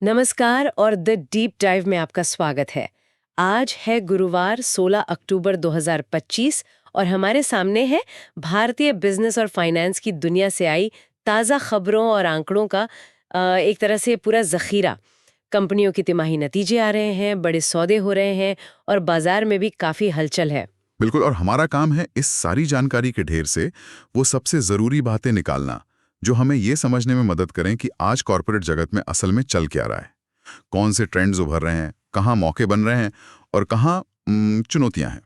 नमस्कार और the deep dive में आपका स्वागत है। आज है गुरुवार 16 अक्टूबर 2025 और हमारे सामने है भारतीय बिजनेस और फाइनेंस की दुनिया से आई ताज़ा खबरों और आंकड़ों का एक तरह से पूरा ज़ख़ीरा। कंपनियों की तिमाही नतीजे आ रहे हैं, बड़े सौदे हो रहे हैं और बाजार में भी काफ़ी हलचल है। बिल्कुल। और हमारा काम है इस सारी जानकारी के ढेर से वो सबसे ज़रूरी बातें निकालना जो हमें ये समझने में मदद करें कि आज कॉर्पोरेट जगत में असल में चल क्या रहा है, कौन से ट्रेंड्स उभर रहे हैं, कहाँ मौके बन रहे हैं और कहाँ चुनौतियां हैं।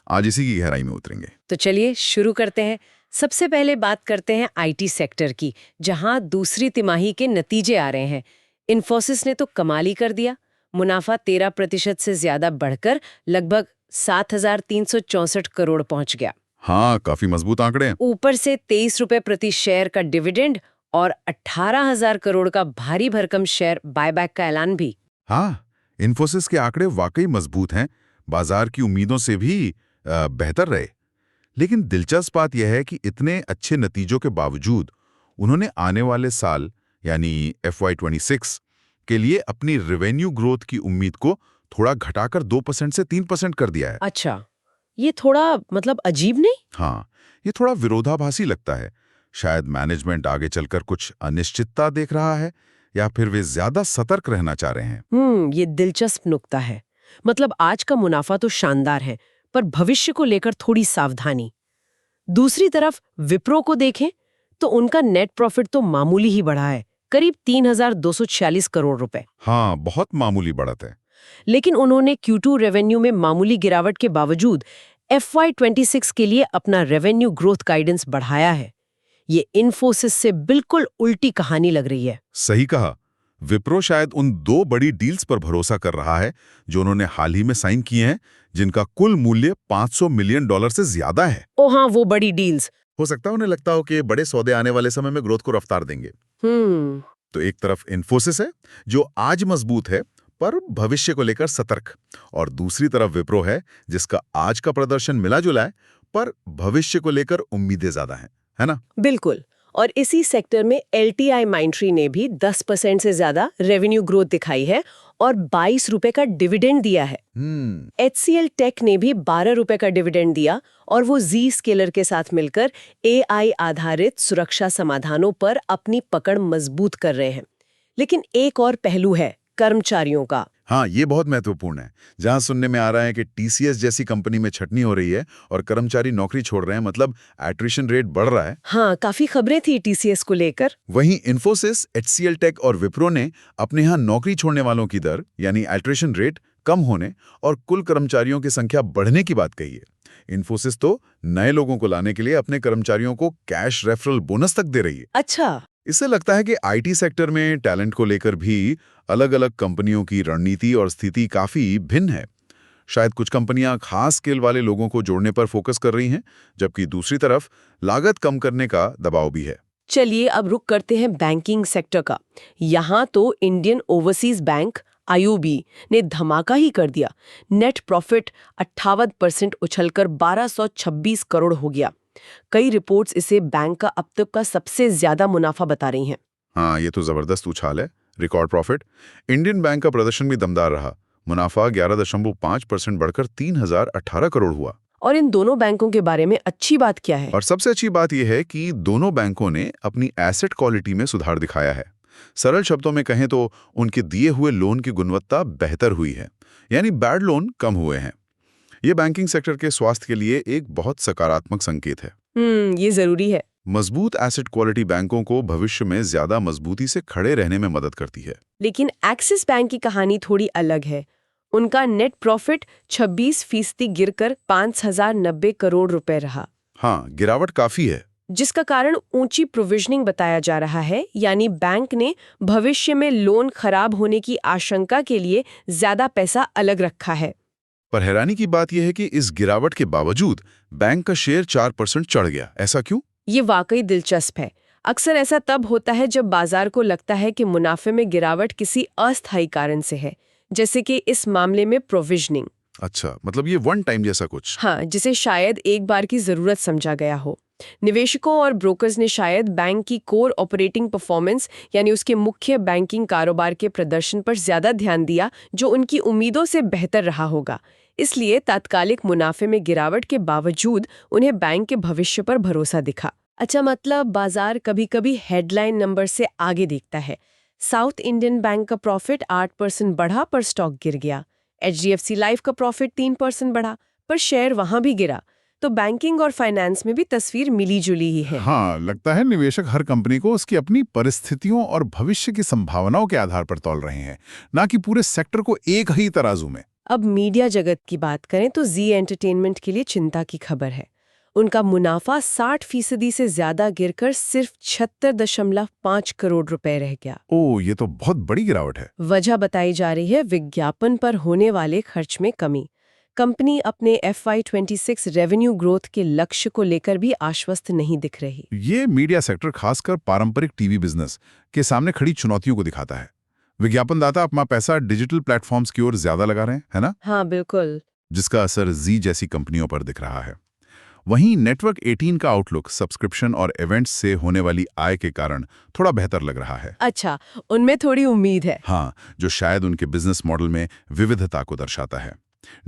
आज इसी की गहराई में उतरेंगे। तो चलिए शुरू करते हैं। सबसे पहले बात करते हैं आईटी सेक्टर की, जहां दूसरी तिमाही के नतीजे आ रहे हैं। इन्फोसिस ने तो कमाल ही कर दिया। मुनाफा 13% से ज्यादा बढ़कर लगभग 7,364 करोड़ पहुंच गया। हाँ, काफी मजबूत आंकड़े हैं। ऊपर से 23 रुपए प्रति शेयर का डिविडेंड और 18,000 करोड़ का भारी भरकम शेयर बायबैक का ऐलान भी। हाँ, इन्फोसिस के आंकड़े वाकई मजबूत हैं, बाजार की उम्मीदों से भी बेहतर रहे। लेकिन दिलचस्प बात यह है कि इतने अच्छे नतीजों के बावजूद उन्होंने आने वाले साल यानी FY26 के लिए अपनी रेवेन्यू ग्रोथ की उम्मीद को थोड़ा घटाकर 2% से 3% कर दिया है। अच्छा, ये थोड़ा मतलब अजीब नहीं? हाँ, ये थोड़ा विरोधाभासी लगता है। शायद मैनेजमेंट आगे चलकर कुछ अनिश्चितता देख रहा है या फिर वे ज्यादा सतर्क रहना चाह रहे हैं। ये दिलचस्प नुक्ता है। मतलब आज का मुनाफा तो शानदार है, पर भविष्य को लेकर थोड़ी सावधानी। दूसरी तरफ विप्रो को देखें तो उनका नेट प्रॉफिट तो मामूली ही बढ़ा है, करीब 3,246 करोड़ रुपए। हाँ, बहुत मामूली बढ़त है। लेकिन उन्होंने Q2 रेवेन्यू में मामूली गिरावट के बावजूद FY26 के लिए अपना रेवेन्यू ग्रोथ गाइडेंस बढ़ाया है। ये इन्फोसिस से बिल्कुल उल्टी कहानी लग रही है। सही कहा। विप्रो शायद उन दो बड़ी डील्स पर भरोसा कर रहा है जो उन्होंने हाल ही में साइन किए हैं, जिनका कुल मूल्य $500 मिलियन से ज्यादा है। ओ हाँ, वो बड़ी डील्स। हो सकता है उन्हें लगता हो कि बड़े सौदे आने वाले समय में ग्रोथ को रफ्तार देंगे। तो एक तरफ इन्फोसिस है जो आज मजबूत है पर भविष्य को लेकर सतर्क, और दूसरी तरफ विप्रो है जिसका आज का प्रदर्शन मिला जुला है पर भविष्य को लेकर उम्मीदें ज्यादा हैं, है ना? बिल्कुल। और इसी सेक्टर में LTI माइंट्री ने भी 10% से ज्यादा रेवेन्यू ग्रोथ दिखाई है और 22 रुपए का डिविडेंड दिया है। HCL टेक ने भी 12 रुपए का डिविडेंड दिया और वो जी स्केलर के साथ मिलकर AI आधारित सुरक्षा समाधानों पर अपनी पकड़ मजबूत कर रहे हैं। लेकिन एक और पहलू है कर्मचारियों का। हाँ, ये बहुत महत्वपूर्ण है। जहां सुनने में आ रहा है कि TCS जैसी कंपनी में छटनी हो रही है और कर्मचारी नौकरी छोड़ रहे हैं, मतलब एट्रिशन रेट बढ़ रहा है। हाँ, काफी खबरें थी TCS को लेकर। वहीं इन्फोसिस, HCL टेक और विप्रो ने अपने यहाँ नौकरी छोड़ने वालों की दर यानी एट्रिशन रेट कम होने और कुल कर्मचारियों की संख्या बढ़ने की बात कही है। इन्फोसिस तो नए लोगों को लाने के लिए अपने कर्मचारियों को कैश रेफरल बोनस तक दे रही है। अच्छा। इससे लगता है कि IT सेक्टर में टैलेंट को लेकर भी अलग-अलग कंपनियों की रणनीति और स्थिति काफी भिन्न है। शायद कुछ कंपनियां खास स्किल वाले लोगों को जोड़ने पर फोकस कर रही हैं, जबकि दूसरी तरफ लागत कम करने का दबाव भी है। चलिए अब रुक करते हैं बैंकिंग सेक्टर का। यहाँ तो इंडियन ओवरसीज बैंक IOB ने धमाका ही कर दिया। नेट प्रॉफिट 58% उछलकर 1226 करोड़ हो गया। कई रिपोर्ट्स इसे बैंक का अब तक का सबसे ज्यादा मुनाफा बता रही हैं। हाँ, ये तो जबरदस्त उछाल है। Record profit. इंडियन बैंक का प्रदर्शन भी दमदार रहा। मुनाफा 11.5% बढ़कर 3,018 करोड़ हुआ। और इन दोनों बैंकों के बारे में अच्छी बात क्या है? और सबसे अच्छी बात यह है कि दोनों बैंकों ने अपनी एसेट क्वालिटी में सुधार दिखाया है। सरल शब्दों में कहें तो उनके दिए हुए लोन की गुणवत्ता बेहतर हुई है, यानी बैड लोन कम हुए हैं। ये बैंकिंग सेक्टर के स्वास्थ्य के लिए एक बहुत सकारात्मक संकेत है। ये जरूरी है। मजबूत एसेट क्वालिटी बैंकों को भविष्य में ज्यादा मजबूती से खड़े रहने में मदद करती है। लेकिन एक्सिस बैंक की कहानी थोड़ी अलग है। उनका नेट प्रॉफिट 26% गिरकर 5,090 करोड़ रुपए रहा। हाँ, गिरावट काफी है, जिसका कारण ऊंची प्रोविजनिंग बताया जा रहा है, यानी बैंक ने भविष्य में लोन खराब होने की आशंका के लिए ज्यादा पैसा अलग रखा है। पर हैरानी की बात यह है कि इस गिरावट के बावजूद बैंक का शेयर 4% चढ़ गया। ऐसा क्यों? ये वाकई दिलचस्प है। अक्सर ऐसा तब होता है जब बाजार को लगता है कि मुनाफे में गिरावट किसी अस्थायी कारण से है, जैसे कि इस मामले में प्रोविजनिंग। अच्छा, मतलब ये वन टाइम जैसा कुछ। हाँ, जिसे शायद एक बार की जरूरत समझा गया हो। निवेशकों और ब्रोकर्स ने शायद बैंक की कोर ऑपरेटिंग परफॉर्मेंस यानी उसके मुख्य बैंकिंग कारोबार के प्रदर्शन पर ज्यादा ध्यान दिया, जो उनकी उम्मीदों से बेहतर रहा होगा। इसलिए तात्कालिक मुनाफे में गिरावट के बावजूद उन्हें बैंक के भविष्य पर भरोसा दिखा। अच्छा, मतलब बाजार कभी-कभी हेडलाइन नंबर से आगे देखता है। साउथ इंडियन बैंक का प्रॉफिट 8% बढ़ा पर स्टॉक गिर गया। HDFC लाइफ का प्रॉफिट 3% बढ़ा पर शेयर वहां भी गिरा। तो बैंकिंग और फाइनेंस में भी तस्वीर मिली-जुली ही है। हाँ, लगता है निवेशक हर कंपनी को उसकी अपनी परिस्थितियों और भविष्य की संभावनाओं के आधार पर तौल रहे हैं, ना कि पूरे सेक्टर को एक ही तराजू में। अब मीडिया जगत की बात करें तो जी एंटरटेनमेंट के लिए चिंता की खबर है। उनका मुनाफा 60% से ज्यादा गिरकर सिर्फ 76.5 करोड़ रुपए रह गया। ओह, ये तो बहुत बड़ी गिरावट है। वजह बताई जा रही है विज्ञापन पर होने वाले खर्च में कमी। कंपनी अपने FY26 रेवेन्यू ग्रोथ के लक्ष्य को लेकर भी आश्वस्त नहीं दिख रही। ये मीडिया सेक्टर खासकर पारंपरिक टीवी बिजनेस के सामने खड़ी चुनौतियों को दिखाता है। विज्ञापनदाता अपना पैसा डिजिटल प्लेटफॉर्म्स की ओर ज्यादा लगा रहे हैं, है ना? हाँ, बिल्कुल। जिसका असर जी जैसी कंपनियों पर दिख रहा है। वहीं नेटवर्क 18 का आउटलुक सब्सक्रिप्शन और इवेंट्स से होने वाली आय के कारण थोड़ा बेहतर लग रहा है। अच्छा, उनमें थोड़ी उम्मीद है। हाँ, जो शायद उनके बिजनेस मॉडल में विविधता को दर्शाता है।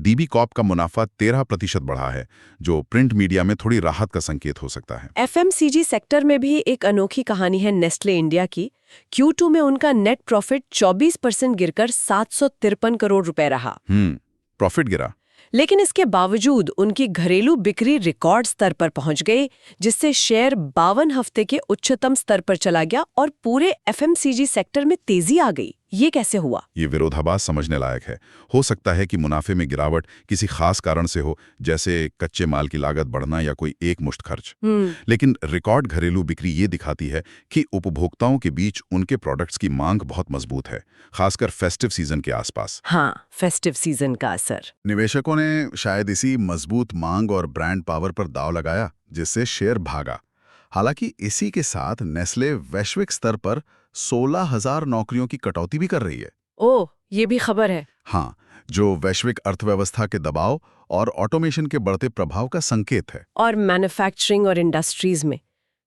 डीबी कॉर्प का मुनाफा 13% बढ़ा है, जो प्रिंट मीडिया में थोड़ी राहत का संकेत हो सकता है। FMCG सेक्टर में भी एक अनोखी कहानी है नेस्ले इंडिया की। Q2 में उनका नेट प्रॉफिट 24% गिरकर 753 करोड़ रुपए रहा। प्रॉफिट गिरा, लेकिन इसके बावजूद उनकी घरेलू बिक्री रिकॉर्ड स्तर पर पहुंच गई, जिससे शेयर 52 हफ्ते के उच्चतम स्तर पर चला गया और पूरे FMCG सेक्टर में तेजी आ गई। ये कैसे हुआ? ये विरोधाभास समझने लायक है। हो सकता है कि मुनाफे में गिरावट किसी खास कारण से हो, जैसे कच्चे माल की लागत बढ़ना या कोई एक मुश्त खर्च। लेकिन रिकॉर्ड घरेलू बिक्री ये दिखाती है कि उपभोक्ताओं के बीच उनके प्रोडक्ट्स की मांग बहुत मजबूत है, खासकर फेस्टिव सीजन के आसपास। हाँ, फेस्टिव सीजन का असर। निवेशकों ने शायद इसी मजबूत मांग और ब्रांड पावर पर दांव लगाया, जिससे शेयर भागा। हालांकि इसी के साथ नेस्ले वैश्विक स्तर पर 16,000 नौकरियों की कटौती भी कर रही है। ओह, ये भी खबर है। हाँ, जो वैश्विक अर्थव्यवस्था के दबाव और ऑटोमेशन के बढ़ते प्रभाव का संकेत है। और मैन्युफैक्चरिंग और इंडस्ट्रीज में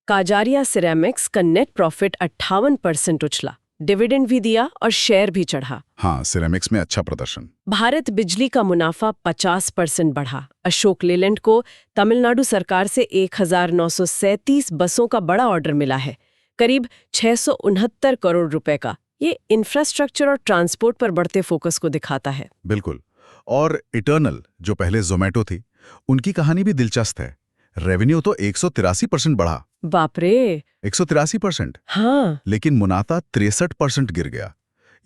काजारिया सिरेमिक्स का नेट प्रॉफिट 58% उछला, डिविडेंड भी दिया और शेयर भी चढ़ा। हाँ, सिरेमिक्स में अच्छा प्रदर्शन। भारत बिजली का मुनाफा 50% बढ़ा। अशोक लेलैंड को तमिलनाडु सरकार से 1937 बसों का बड़ा ऑर्डर मिला है, करीब 669 करोड़ रुपए का। ये इंफ्रास्ट्रक्चर और ट्रांसपोर्ट पर बढ़ते फोकस को दिखाता है। बिल्कुल। और इटर्नल, जो पहले जोमेटो थी, उनकी कहानी भी दिलचस्प है। रेवेन्यू तो 183% बढ़ा। बाप रे! 183%। हाँ। लेकिन मुनाफा 63% गिर गया।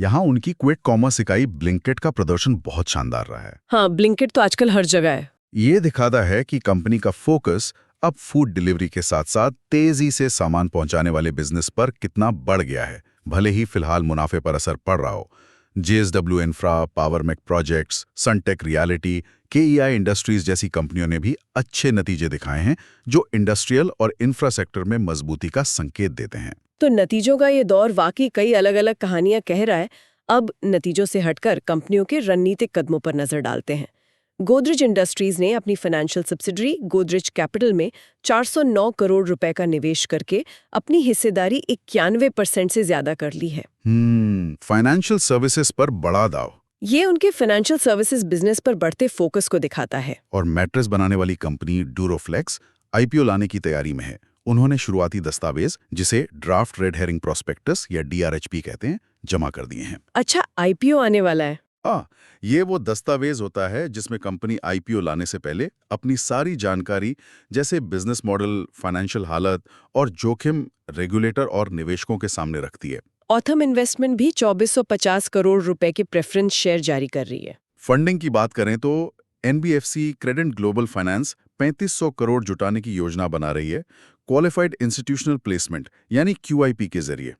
यहाँ उनकी क्विक कॉमर्स इकाई ब्लिंकिट का प्रदर्शन बहुत शानदार रहा है। हाँ, ब्लिंकिट तो आजकल हर जगह है। ये दिखाता है कि कंपनी का फोकस अब फूड डिलीवरी के साथ साथ तेजी से सामान पहुंचाने वाले बिजनेस पर कितना बढ़ गया है, भले ही फिलहाल मुनाफे पर असर पड़ रहा हो। JSW Infra, Powermech Projects, Sunteck Realty, KEI Industries जैसी कंपनियों ने भी अच्छे नतीजे दिखाए हैं, जो इंडस्ट्रियल और इंफ्रा सेक्टर में मजबूती का संकेत देते हैं। तो नतीजों का ये दौर वाकई कई अलग-अलग कहानियां कह रहा है। अब नतीजों से हटकर कंपनियों के रणनीतिक कदमों पर नजर डालते हैं। गोदरेज इंडस्ट्रीज ने अपनी फाइनेंशियल सब्सिडरी गोदरेज कैपिटल में 409 करोड़ रुपए का निवेश करके अपनी हिस्सेदारी 91% से ज्यादा कर ली है। फाइनेंशियल सर्विसेज पर बड़ा दाव। ये उनके फाइनेंशियल सर्विसेज बिजनेस पर बढ़ते फोकस को दिखाता है। और मैट्रेस बनाने वाली कंपनी ड्यूरोफ्लेक्स IPO लाने की तैयारी में है। उन्होंने शुरुआती दस्तावेज, जिसे ड्राफ्ट रेड हेरिंग प्रोस्पेक्टस या DRHP कहते हैं, जमा कर दिए हैं। अच्छा, IPO आने वाला है। ये वो दस्तावेज होता है जिसमें कंपनी IPO लाने से पहले अपनी सारी जानकारी, जैसे बिजनेस मॉडल, फाइनेंशियल हालत और जोखिम, रेगुलेटर और निवेशकों के सामने रखती है। ऑथम इन्वेस्टमेंट भी 2450 करोड़ रुपए के प्रेफरेंस शेयर जारी कर रही है। फंडिंग की बात करें तो NBFC क्रेडेंट ग्लोबल फाइनेंस 3500 करोड़ जुटाने की योजना बना रही है, क्वालिफाइड इंस्टीट्यूशनल प्लेसमेंट यानी QIP के जरिए।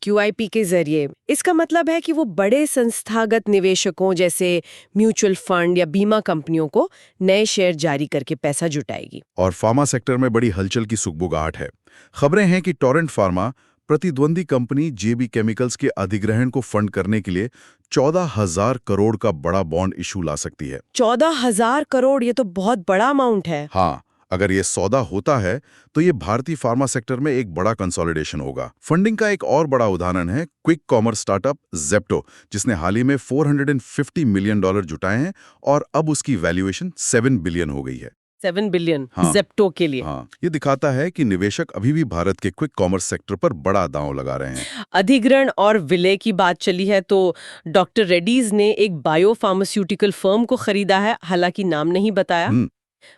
QIP के जरिए। इसका मतलब है कि वो बड़े संस्थागत निवेशकों जैसे म्यूचुअल फंड या बीमा कंपनियों को नए शेयर जारी करके पैसा जुटाएगी। और फार्मा सेक्टर में बड़ी हलचल की सुगबुगाहट है। खबरें हैं कि टोरेंट फार्मा प्रतिद्वंदी कंपनी JB केमिकल्स के अधिग्रहण को फंड करने के लिए 14,000 करोड़ का बड़ा बॉन्ड इशू ला सकती है। 14,000 करोड़, ये तो बहुत बड़ा अमाउंट है। हाँ, अगर ये सौदा होता है तो ये भारतीय फार्मा सेक्टर में एक बड़ा कंसोलिडेशन होगा। फंडिंग का एक और बड़ा उदाहरण है क्विक कॉमर्स स्टार्टअप ज़ेप्टो, जिसने हाल ही में $450 मिलियन जुटाए हैं और अब उसकी वैल्यूएशन 7 बिलियन हो गई है। 7 बिलियन हाँ। ज़ेप्टो के लिए। हाँ, ये दिखाता है कि निवेशक अभी भी भारत के क्विक कॉमर्स सेक्टर पर बड़ा दांव लगा रहे हैं। अधिग्रहण और विलय की बात चली है तो डॉक्टर रेड्डीज ने एक बायोफार्मास्यूटिकल फर्म को खरीदा है, हालांकि नाम नहीं बताया।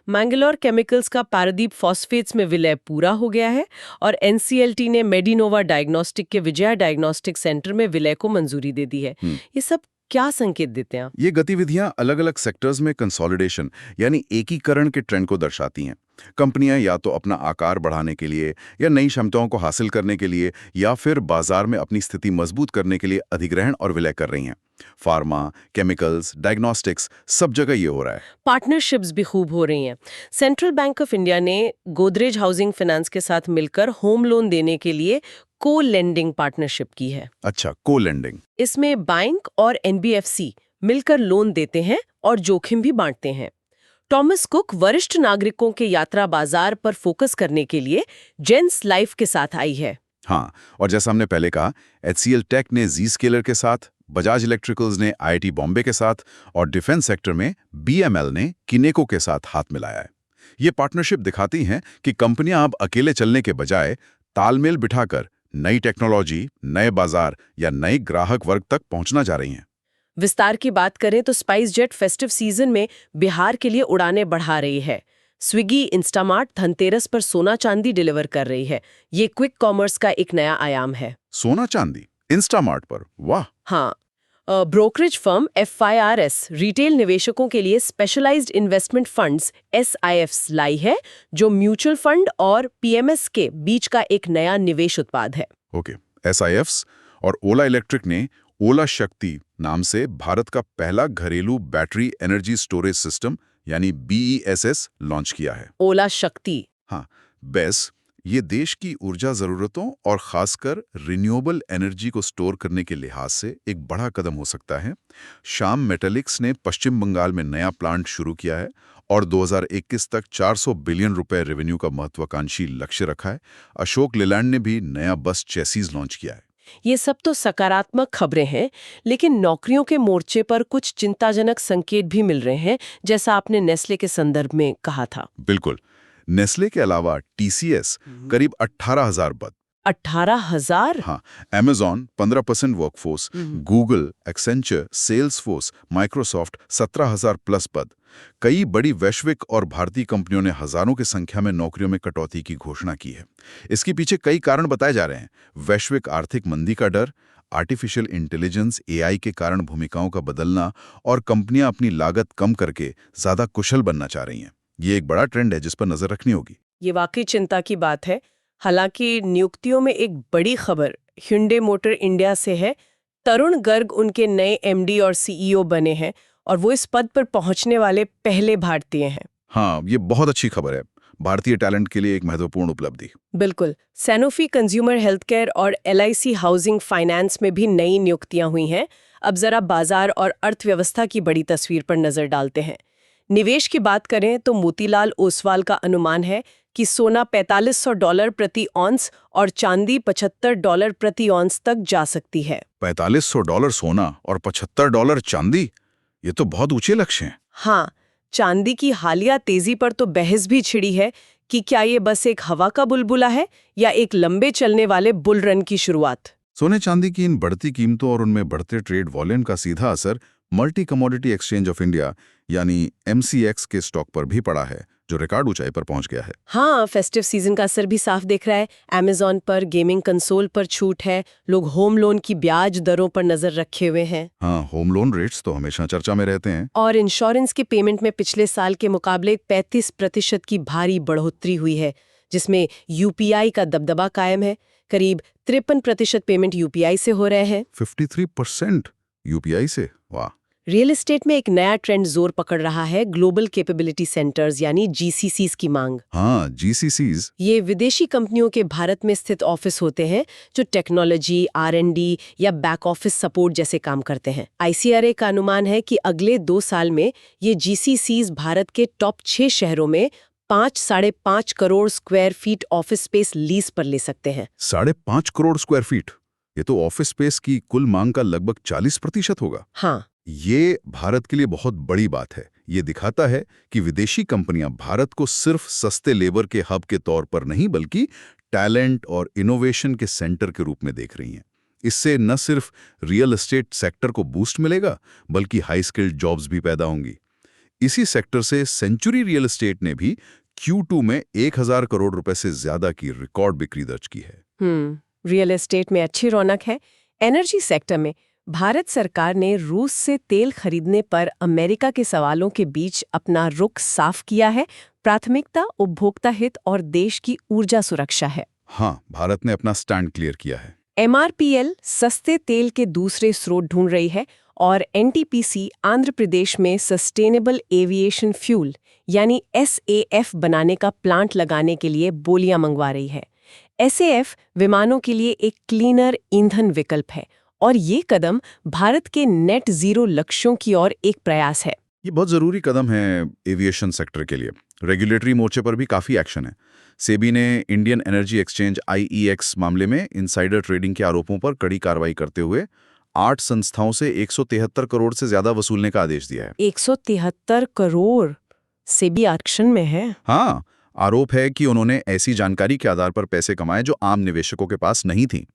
मैंगलोर केमिकल्स का पैरादीप फॉस्फेट्स में विलय पूरा हो गया है और एनसीएलटी ने मेडिनोवा डायग्नोस्टिक के विजया डायग्नोस्टिक सेंटर में विलय को मंजूरी दे दी है। ये सब क्या संकेत देते हैं? ये गतिविधियां अलग अलग सेक्टर्स में कंसोलिडेशन यानी एकीकरण के ट्रेंड को दर्शाती हैं। कंपनियां या तो अपना आकार बढ़ाने के लिए या नई क्षमताओं को हासिल करने के लिए या फिर बाजार में अपनी स्थिति मजबूत करने के लिए अधिग्रहण और विलय कर रही हैं। फार्मा, केमिकल्स, डायग्नोस्टिक्स, सब जगह ये हो रहा है। पार्टनरशिप्स भी खूब हो रही हैं। सेंट्रल बैंक ऑफ इंडिया ने गोदरेज हाउसिंग फाइनेंस के साथ मिलकर होम लोन देने के लिए को लेंडिंग पार्टनरशिप की है। अच्छा, को लेंडिंग। इसमें बैंक और एनबीएफसी मिलकर लोन देते हैं और जोखिम भी बांटते हैं। टॉमस कुक वरिष्ठ नागरिकों के यात्रा बाजार पर फोकस करने के लिए जेंस लाइफ के साथ आई है। हाँ, और जैसा हमने पहले कहा, HCL टेक ने Zscaler के साथ, बजाज इलेक्ट्रिकल्स ने IIT बॉम्बे के साथ और डिफेंस सेक्टर में BML ने किनेको के साथ हाथ मिलाया है। ये पार्टनरशिप दिखाती हैं कि कंपनियां अब अकेले चलने के बजाय तालमेल बिठाकर नई टेक्नोलॉजी, नए बाजार या नए ग्राहक वर्ग तक पहुंचना जा रही हैं। विस्तार की बात करें तो स्पाइस जेट फेस्टिव सीजन में बिहार के लिए उड़ानें बढ़ा रही है। स्विगी, इंस्टामार्ट धनतेरस पर सोना चांदी डिलीवर कर रही है। ये क्विक कॉमर्स का एक नया आयाम है। सोना चांदी इंस्टामार्ट पर, वाह। हाँ, ब्रोकरेज फर्म FIRS रिटेल निवेशकों के लिए स्पेशलाइज्ड इन्वेस्टमेंट फंड्स SIFs लाई है, जो म्यूचुअल फंड और PMS के बीच का एक नया निवेश उत्पाद है। ओके, SIFs और ओला इलेक्ट्रिक ने ओला शक्ति नाम से भारत का पहला घरेलू बैटरी एनर्जी स्टोरेज सिस्टम यानी BESS लॉन्च किया है। ओला शक्ति। हाँ, BESS ये देश की ऊर्जा जरूरतों और खासकर रिन्यूएबल एनर्जी को स्टोर करने के लिहाज से एक बड़ा कदम हो सकता है। श्याम मेटालिक्स ने पश्चिम बंगाल में नया प्लांट शुरू किया है और 2021 तक 400 बिलियन रुपए रेवेन्यू का महत्वाकांक्षी लक्ष्य रखा है। अशोक लेलैंड ने भी नया बस चेसीज लॉन्च किया है। ये सब तो सकारात्मक खबरें हैं, लेकिन नौकरियों के मोर्चे पर कुछ चिंताजनक संकेत भी मिल रहे हैं, जैसा आपने नेस्ले के संदर्भ में कहा था। बिल्कुल, नेस्ले के अलावा TCS करीब 18,000 पद। 18,000? हाँ, Amazon 15% workforce, Google, Accenture, Salesforce, Microsoft 17,000 plus पद। कई बड़ी वैश्विक और भारतीय कंपनियों ने हजारों की संख्या में नौकरियों में कटौती की घोषणा की है। इसके पीछे कई कारण बताए जा रहे हैं। वैश्विक आर्थिक मंदी का डर, आर्टिफिशियल इंटेलिजेंस AI के कारण भूमिकाओं का बदलना और कंपनियां अपनी लागत कम करके ज्यादा कुशल बनना चाह रही हैं। ये एक बड़ा ट्रेंड है जिस पर नजर रखनी होगी। ये वाकई चिंता की बात है। हालांकि नियुक्तियों में एक बड़ी खबर hyundai मोटर इंडिया से है। तरुण गर्ग उनके नए MD और CEO बने हैं और वो इस पद पर पहुंचने वाले पहले भारतीय हैं। हाँ, ये बहुत अच्छी खबर है। भारतीय टैलेंट के लिए एक महत्वपूर्ण उपलब्धि। बिल्कुल। सैनोफी कंज्यूमर हेल्थ केयर और LIC हाउसिंग फाइनेंस में भी नई नियुक्तियां हुई हैं। अब जरा बाजार और अर्थव्यवस्था की बड़ी तस्वीर पर नजर डालते हैं। निवेश की बात करें तो मोतीलाल ओसवाल का अनुमान है कि सोना $4,500 प्रति ऑन्स और चांदी $75 प्रति ऑन्स तक जा सकती है। $4,500 सोना और $75 चांदी, ये तो बहुत ऊंचे लक्ष्य हैं। हाँ, चांदी की हालिया तेजी पर तो बहस भी छिड़ी है कि क्या ये बस एक हवा का बुलबुला है या एक लंबे चलने वाले बुल रन की शुरुआत। सोने चांदी की इन बढ़ती कीमतों और उनमें बढ़ते ट्रेड वॉल्यूम का सीधा असर multi commodity exchange of India यानी MCX के स्टॉक पर भी पड़ा है, जो रिकॉर्ड ऊंचाई पर पहुंच गया है। हाँ, फेस्टिव सीजन का असर भी साफ दिख रहा है। Amazon पर गेमिंग कंसोल पर छूट है। लोग होम लोन की ब्याज दरों पर नजर रखे हुए हैं। हाँ, होम लोन रेट्स तो हमेशा चर्चा में रहते हैं। और इंश्योरेंस के पेमेंट में पिछले साल के मुकाबले 35% की भारी बढ़ोतरी हुई है, जिसमें UPI का दबदबा कायम है। करीब 53% पेमेंट UPI से हो रहे हैं। 53% UPI से, वाह। रियल एस्टेट में एक नया ट्रेंड जोर पकड़ रहा है, ग्लोबल कैपेबिलिटी सेंटर्स यानी GCCs की मांग। हाँ, GCCs। ये विदेशी कंपनियों के भारत में स्थित ऑफिस होते हैं जो टेक्नोलॉजी, R&D या बैक ऑफिस सपोर्ट जैसे काम करते हैं। ICRA का अनुमान है कि अगले 2 साल में ये GCCs भारत के टॉप 6 शहरों में 5-5.5 crore square feet office space lease पर ले सकते हैं। 5.5 करोड़ स्क्वायर फीट, ये तो ऑफिस स्पेस की कुल मांग का लगभग 40% होगा। हाँ, ये भारत के लिए बहुत बड़ी बात है। ये दिखाता है कि विदेशी कंपनियां भारत को सिर्फ सस्ते लेबर के हब के तौर पर नहीं बल्कि टैलेंट और इनोवेशन के सेंटर के रूप में देख रही हैं। इससे न सिर्फ रियल एस्टेट सेक्टर को बूस्ट मिलेगा बल्कि हाई स्किल्ड जॉब्स भी पैदा होंगी। इसी सेक्टर से सेंचुरी रियल एस्टेट ने भी Q2 में 1000 करोड़ रुपए से ज्यादा की रिकॉर्ड बिक्री दर्ज की है। रियल एस्टेट में अच्छी रौनक है। एनर्जी सेक्टर में भारत सरकार ने रूस से तेल खरीदने पर अमेरिका के सवालों के बीच अपना रुख साफ किया है। प्राथमिकता उपभोक्ता हित और देश की ऊर्जा सुरक्षा है। हाँ, भारत ने अपना स्टैंड क्लियर किया है। MRPL सस्ते तेल के दूसरे स्रोत ढूंढ रही है और NTPC आंध्र प्रदेश में सस्टेनेबल एविएशन फ्यूल यानी SAF बनाने का प्लांट लगाने के लिए बोलियां मंगवा रही है। SAF विमानों के लिए एक क्लीनर ईंधन विकल्प है और ये कदम भारत के नेट जीरो लक्ष्यों की ओर एक प्रयास है। ये बहुत जरूरी कदम है एविएशन सेक्टर के लिए। रेगुलेटरी मोर्चे पर भी काफी एक्शन है। सेबी ने इंडियन एनर्जी एक्सचेंज IEX मामले में इनसाइडर ट्रेडिंग के आरोपों पर कड़ी कार्रवाई करते हुए 8 संस्थाओं से 173 करोड़ से ज्यादा वसूलने का आदेश दिया है। 173 करोड़ सेबी एक्शन में है। हाँ, आरोप है कि उन्होंने ऐसी जानकारी के आधार पर पैसे कमाए जो आम निवेशकों के पास नहीं थी।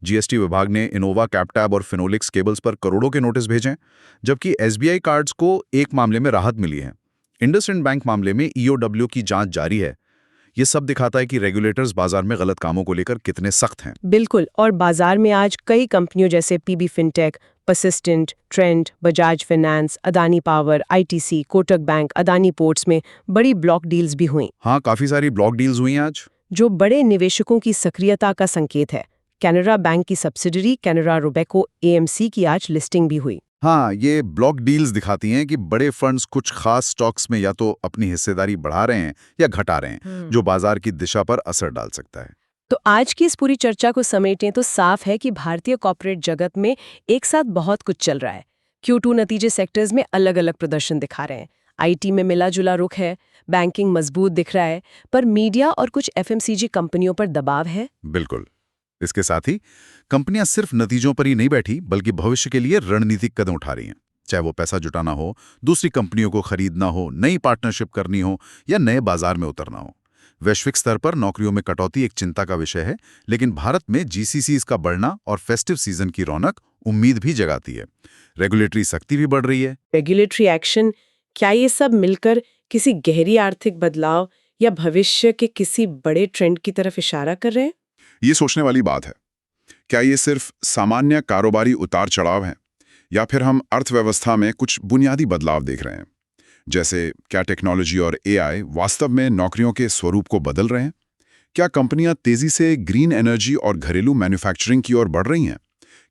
GST विभाग ने इनोवा, कैपटैब और फिनोलिक्स केबल्स पर करोड़ों के नोटिस भेजे, जबकि SBI कार्ड्स को एक मामले में राहत मिली है। इंडसइंड बैंक मामले में EOW की जांच जारी है। ये सब दिखाता है कि रेगुलेटर्स बाजार में गलत कामों को लेकर कितने सख्त हैं। बिल्कुल, और बाजार में आज कई कंपनियों जैसे PB fintech, persistent, trend, Bajaj finance, Adani power, ITC, Kotak bank, Adani ports में बड़ी ब्लॉक डील्स भी हुई। हाँ, काफी सारी ब्लॉक डील्स हुई हैं आज, जो बड़े निवेशकों की सक्रियता का संकेत है। कैनरा बैंक की सब्सिडरी कैनरा रोबेको AMC की आज लिस्टिंग भी हुई। हाँ, ये ब्लॉक डील्स दिखाती हैं कि बड़े फंड्स कुछ खास स्टॉक्स में या तो अपनी हिस्सेदारी बढ़ा रहे हैं या घटा रहे हैं, जो बाजार की दिशा पर असर डाल सकता है। तो आज की इस पूरी चर्चा को समेटें तो साफ है कि भारतीय कॉर्पोरेट जगत में एक साथ बहुत कुछ चल रहा है। Q2 नतीजे सेक्टर्स में अलग अलग प्रदर्शन दिखा रहे हैं। IT में मिला जुला रुख है, बैंकिंग मजबूत दिख रहा है, पर मीडिया और कुछ FMCG कंपनियों पर दबाव है। बिल्कुल। इसके साथ ही कंपनियां सिर्फ नतीजों पर ही नहीं बैठी बल्कि भविष्य के लिए रणनीतिक कदम उठा रही हैं। चाहे वो पैसा जुटाना हो, दूसरी कंपनियों को खरीदना हो, नई पार्टनरशिप करनी हो या नए बाजार में उतरना हो। वैश्विक स्तर पर नौकरियों में कटौती एक चिंता का विषय है, लेकिन भारत में GCCs का बढ़ना और फेस्टिव सीजन की रौनक उम्मीद भी जगाती है। रेगुलेटरी सख्ती भी बढ़ रही है। रेगुलेटरी एक्शन, क्या ये सब मिलकर किसी गहरी आर्थिक बदलाव या भविष्य के किसी बड़े ट्रेंड की तरफ इशारा कर रहे हैं? ये सोचने वाली बात है। क्या ये सिर्फ सामान्य कारोबारी उतार चढ़ाव है या फिर हम अर्थव्यवस्था में कुछ बुनियादी बदलाव देख रहे हैं? जैसे क्या टेक्नोलॉजी और AI वास्तव में नौकरियों के स्वरूप को बदल रहे हैं? क्या कंपनियां तेजी से ग्रीन एनर्जी और घरेलू मैन्युफैक्चरिंग की ओर बढ़ रही हैं?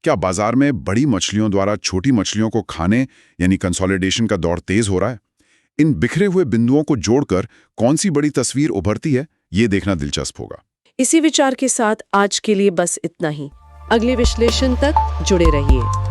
क्या बाजार में बड़ी मछलियों द्वारा छोटी मछलियों को खाने यानी कंसोलिडेशन का दौर तेज हो रहा है? इन बिखरे हुए बिंदुओं को जोड़कर कौन सी बड़ी तस्वीर उभरती है, ये देखना दिलचस्प होगा। इसी विचार के साथ आज के लिए बस इतना ही। अगले विश्लेषण तक जुड़े रहिए।